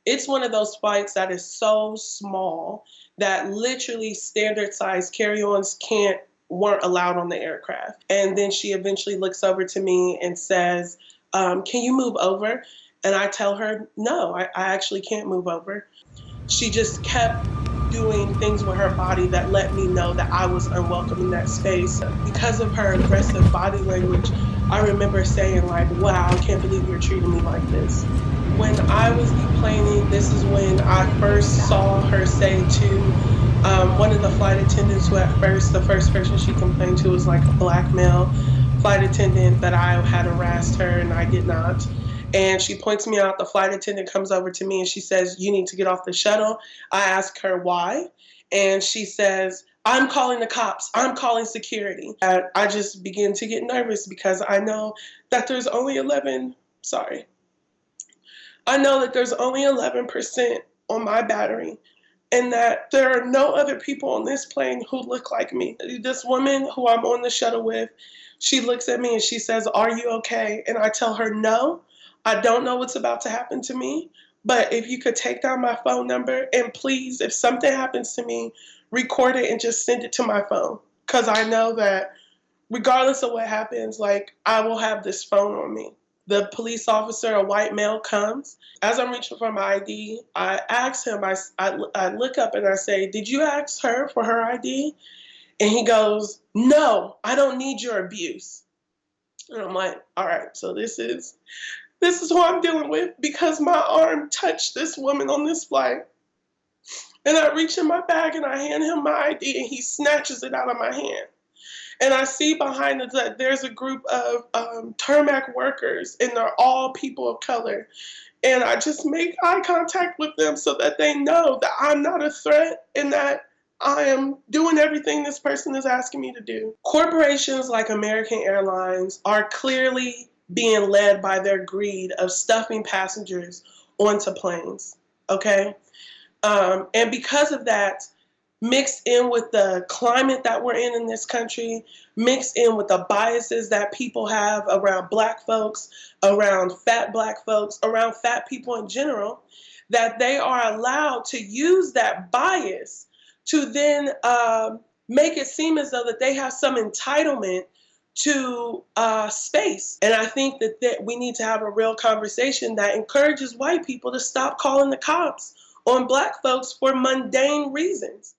It's one of those flights that is so small that literally standard size carry-ons weren't allowed on the aircraft. And then she eventually looks over to me and says, can you move over? And I tell her, no, I actually can't move over. She just kept doing things with her body that let me know that I was unwelcome in that space. Because of her aggressive body language, I remember saying like, wow, I can't believe you're treating me like this. When I was deplaning, this is when I first saw her say to one of the flight attendants, who at first, the first person she complained to was like a black male flight attendant, that I had harassed her and I did not. And she points me out. The flight attendant comes over to me and she says, you need to get off the shuttle. I ask her why. And she says, I'm calling the cops. I'm calling security. And I just begin to get nervous because I know that there's only 11, sorry. I know that there's only 11% on my battery and that there are no other people on this plane who look like me. This woman who I'm on the shuttle with, she looks at me and she says, are you okay? And I tell her, no, I don't know what's about to happen to me, but if you could take down my phone number and please, if something happens to me, record it and just send it to my phone. Because I know that regardless of what happens, like, I will have this phone on me. The police officer, a white male, comes. As I'm reaching for my ID, I ask him, I look up and I say, did you ask her for her ID? And he goes, no, I don't need your abuse. And I'm like, all right, so this is who I'm dealing with, because my arm touched this woman on this flight. And I reach in my bag and I hand him my ID and he snatches it out of my hand. And I see behind it that there's a group of tarmac workers, and they're all people of color. And I just make eye contact with them so that they know that I'm not a threat and that I am doing everything this person is asking me to do. Corporations like American Airlines are clearly being led by their greed of stuffing passengers onto planes, okay? And because of that, mixed in with the climate that we're in this country, mixed in with the biases that people have around black folks, around fat black folks, around fat people in general, that they are allowed to use that bias to then make it seem as though that they have some entitlement to space. And I think that we need to have a real conversation that encourages white people to stop calling the cops on black folks for mundane reasons.